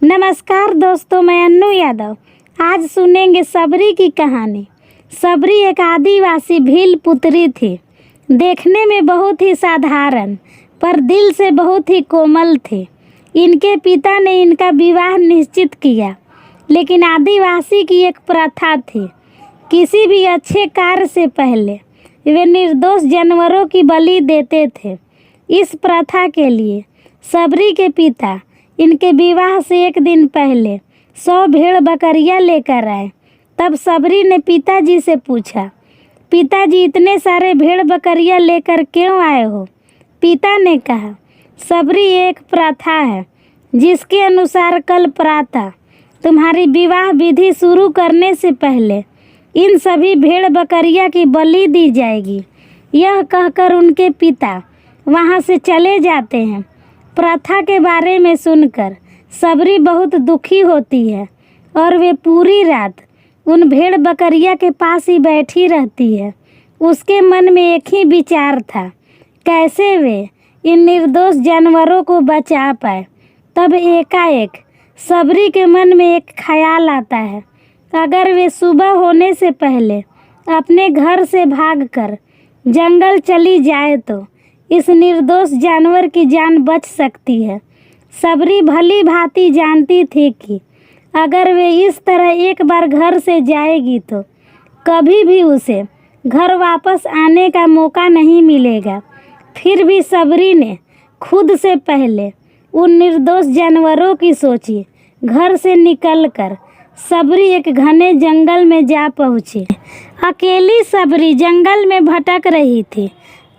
नमस्कार दोस्तों, मैं अन्नू यादव। आज सुनेंगे सबरी की कहानी। सबरी एक आदिवासी भील पुत्री थी। देखने में बहुत ही साधारण पर दिल से बहुत ही कोमल थी। इनके पिता ने इनका विवाह निश्चित किया, लेकिन आदिवासी की एक प्रथा थी। किसी भी अच्छे कार्य से पहले वे निर्दोष जानवरों की बलि देते थे। इस प्रथा के लिए सबरी के पिता इनके विवाह से एक दिन पहले 100 भेड़ बकरियां लेकर आए। तब सबरी ने पिताजी से पूछा, पिताजी इतने सारे भेड़ बकरियां लेकर क्यों आए हो? पिता ने कहा, सबरी एक प्रथा है जिसके अनुसार कल प्रातः तुम्हारी विवाह विधि शुरू करने से पहले इन सभी भेड़ बकरियां की बलि दी जाएगी। यह कहकर उनके पिता वहां से चले जाते हैं। प्रथा के बारे में सुनकर सबरी बहुत दुखी होती है और वे पूरी रात उन भेड़ बकरियां के पास ही बैठी रहती है। उसके मन में एक ही विचार था, कैसे वे इन निर्दोष जानवरों को बचा पाए। तब एकाएक सबरी के मन में एक ख्याल आता है, अगर वे सुबह होने से पहले अपने घर से भागकर जंगल चली जाए तो इस निर्दोष जानवर की जान बच सकती है। सबरी भली भांति जानती थी कि अगर वे इस तरह एक बार घर से जाएगी तो कभी भी उसे घर वापस आने का मौका नहीं मिलेगा। फिर भी सबरी ने खुद से पहले उन निर्दोष जानवरों की सोची। घर से निकलकर सबरी एक घने जंगल में जा पहुंची। अकेली सबरी जंगल में भटक रही थी।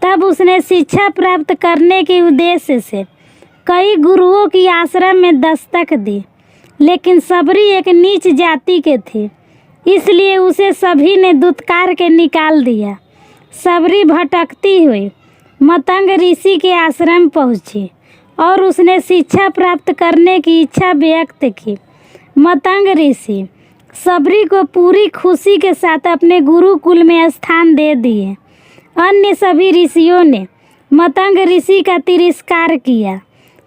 तब उसने शिक्षा प्राप्त करने के उद्देश्य से कई गुरुओं की आश्रम में दस्तक दी, लेकिन सबरी एक नीच जाति के थे, इसलिए उसे सभी ने दुत्कार के निकाल दिया। सबरी भटकती हुई मतंग ऋषि के आश्रम पहुंची और उसने शिक्षा प्राप्त करने की इच्छा व्यक्त की। मतंग ऋषि सबरी को पूरी खुशी के साथ अपने गुरुकुल में स्थान दे दिए। अन्य सभी ऋषियों ने मतंग ऋषि का तिरस्कार किया।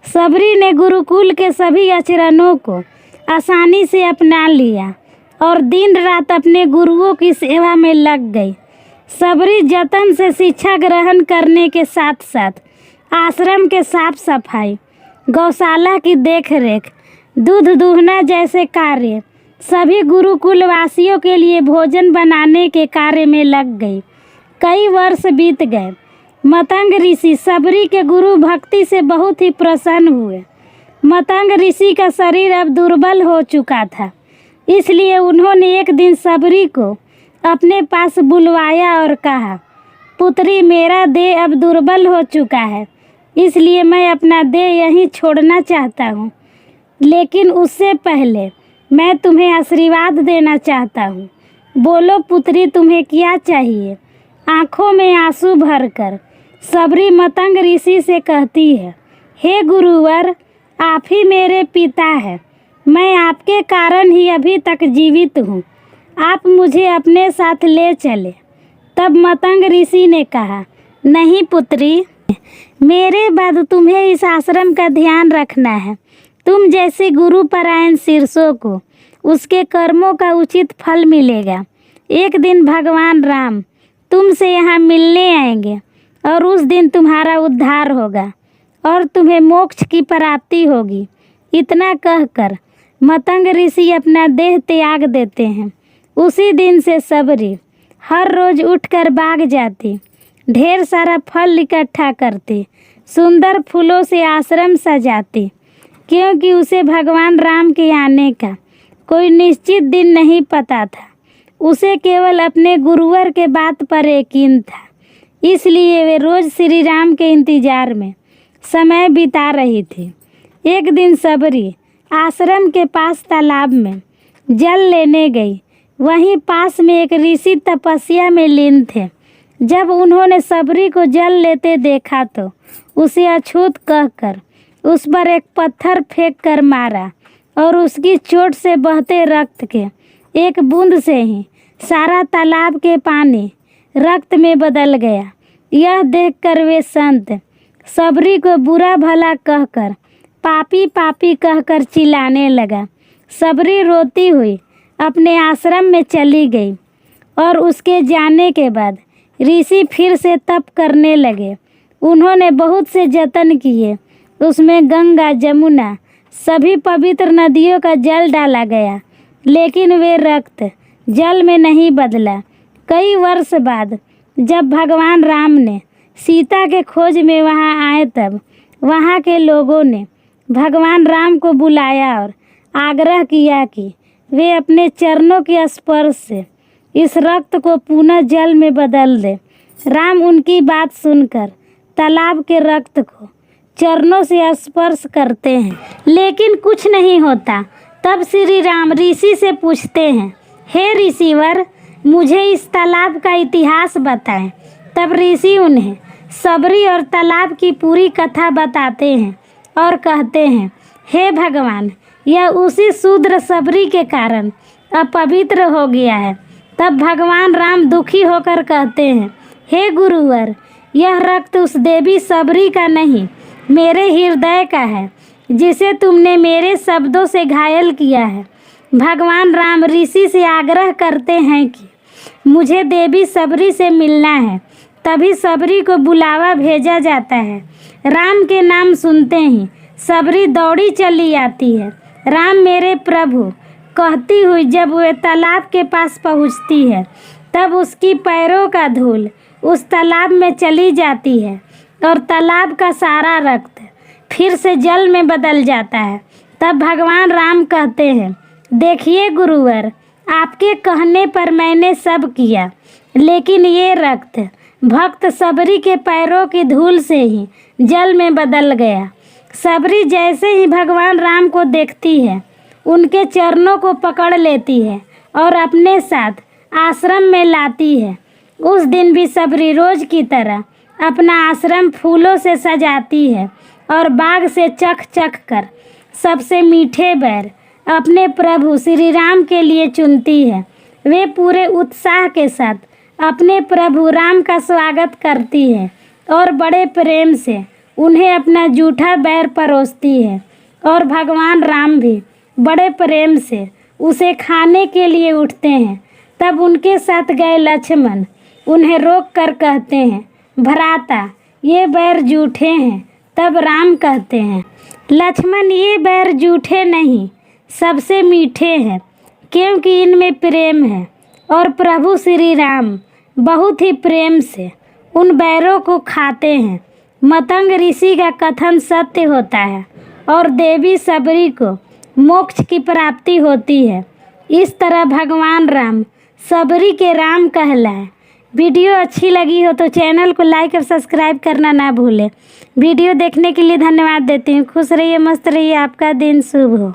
सबरी ने गुरुकुल के सभी आचरणों को आसानी से अपना लिया और दिन रात अपने गुरुओं की सेवा में लग गई। सबरी जतन से शिक्षा ग्रहण करने के साथ साथ आश्रम के साफ सफाई, गौशाला की देखरेख, दूध दूहना जैसे कार्य, सभी गुरुकुल वासियों के लिए भोजन बनाने के कार्य में लग गई। कई वर्ष बीत गए। मतंग ऋषि सबरी के गुरु भक्ति से बहुत ही प्रसन्न हुए। मतंग ऋषि का शरीर अब दुर्बल हो चुका था, इसलिए उन्होंने एक दिन सबरी को अपने पास बुलवाया और कहा, पुत्री, मेरा देह अब दुर्बल हो चुका है, इसलिए मैं अपना देह यहीं छोड़ना चाहता हूँ। लेकिन उससे पहले मैं तुम्हें आशीर्वाद देना चाहता हूँ। बोलो पुत्री, तुम्हें क्या चाहिए? आंखों में आंसू भरकर सबरी मतंग ऋषि से कहती है, हे गुरुवर, आप ही मेरे पिता हैं। मैं आपके कारण ही अभी तक जीवित हूँ। आप मुझे अपने साथ ले चले। तब मतंग ऋषि ने कहा, नहीं पुत्री, मेरे बाद तुम्हें इस आश्रम का ध्यान रखना है। तुम जैसे गुरुपरायण शीर्षों को उसके कर्मों का उचित फल मिलेगा। एक दिन भगवान राम तुमसे यहाँ मिलने आएंगे और उस दिन तुम्हारा उद्धार होगा और तुम्हें मोक्ष की प्राप्ति होगी। इतना कहकर मतंग ऋषि अपना देह त्याग देते हैं। उसी दिन से सबरी हर रोज उठकर बाग जाती, ढेर सारा फल इकट्ठा करती, सुंदर फूलों से आश्रम सजाती, क्योंकि उसे भगवान राम के आने का कोई निश्चित दिन नहीं पता था। उसे केवल अपने गुरुवर के बात पर यकीन था, इसलिए वे रोज श्री राम के इंतजार में समय बिता रही थी। एक दिन सबरी आश्रम के पास तालाब में जल लेने गई। वहीं पास में एक ऋषि तपस्या में लीन थे। जब उन्होंने सबरी को जल लेते देखा तो उसे अछूत कहकर उस पर एक पत्थर फेंक कर मारा और उसकी चोट से बहते रक्त के एक बूंद से ही सारा तालाब के पानी रक्त में बदल गया। यह देखकर वे संत सबरी को बुरा भला कहकर पापी पापी कहकर चिल्लाने लगा। सबरी रोती हुई अपने आश्रम में चली गई और उसके जाने के बाद ऋषि फिर से तप करने लगे। उन्होंने बहुत से जतन किए, उसमें गंगा, जमुना, सभी पवित्र नदियों का जल डाला गया, लेकिन वे रक्त जल में नहीं बदला। कई वर्ष बाद जब भगवान राम ने सीता के खोज में वहां आए, तब वहां के लोगों ने भगवान राम को बुलाया और आग्रह किया कि वे अपने चरणों के स्पर्श से इस रक्त को पुनः जल में बदल दे। राम उनकी बात सुनकर तालाब के रक्त को चरणों से स्पर्श करते हैं, लेकिन कुछ नहीं होता। तब श्री राम ऋषि से पूछते हैं, हे ऋषिवर, मुझे इस तालाब का इतिहास बताएं। तब ऋषि उन्हें सबरी और तालाब की पूरी कथा बताते हैं और कहते हैं, हे भगवान, यह उसी शूद्र सबरी के कारण अपवित्र हो गया है। तब भगवान राम दुखी होकर कहते हैं, हे गुरुवर, यह रक्त उस देवी सबरी का नहीं, मेरे हृदय का है, जिसे तुमने मेरे शब्दों से घायल किया है। भगवान राम ऋषि से आग्रह करते हैं कि मुझे देवी सबरी से मिलना है। तभी सबरी को बुलावा भेजा जाता है। राम के नाम सुनते ही सबरी दौड़ी चली आती है। राम मेरे प्रभु कहती हुई जब वह तालाब के पास पहुंचती है, तब उसकी पैरों का धूल उस तालाब में चली जाती है और तालाब का सारा रक्त फिर से जल में बदल जाता है। तब भगवान राम कहते हैं, देखिए गुरुवर, आपके कहने पर मैंने सब किया, लेकिन ये रक्त भक्त सबरी के पैरों की धूल से ही जल में बदल गया। सबरी जैसे ही भगवान राम को देखती है, उनके चरणों को पकड़ लेती है और अपने साथ आश्रम में लाती है। उस दिन भी सबरी रोज की तरह अपना आश्रम फूलों से सजाती है और बाग से चख चख कर सबसे मीठे बैर अपने प्रभु श्री राम के लिए चुनती है। वे पूरे उत्साह के साथ अपने प्रभु राम का स्वागत करती है और बड़े प्रेम से उन्हें अपना जूठा बैर परोसती है। और भगवान राम भी बड़े प्रेम से उसे खाने के लिए उठते हैं। तब उनके साथ गए लक्ष्मण उन्हें रोक कर कहते हैं, भ्राता, ये बैर जूठे हैं। तब राम कहते हैं, लक्ष्मण, ये बैर जूठे नहीं, सबसे मीठे हैं, क्योंकि इनमें प्रेम है। और प्रभु श्री राम बहुत ही प्रेम से उन बैरों को खाते हैं। मतंग ऋषि का कथन सत्य होता है और देवी सबरी को मोक्ष की प्राप्ति होती है। इस तरह भगवान राम सबरी के राम कहलाए। वीडियो अच्छी लगी हो तो चैनल को लाइक और सब्सक्राइब करना ना भूलें। वीडियो देखने के लिए धन्यवाद देती हूँ। खुश रहिए, मस्त रहिए, आपका दिन शुभ हो।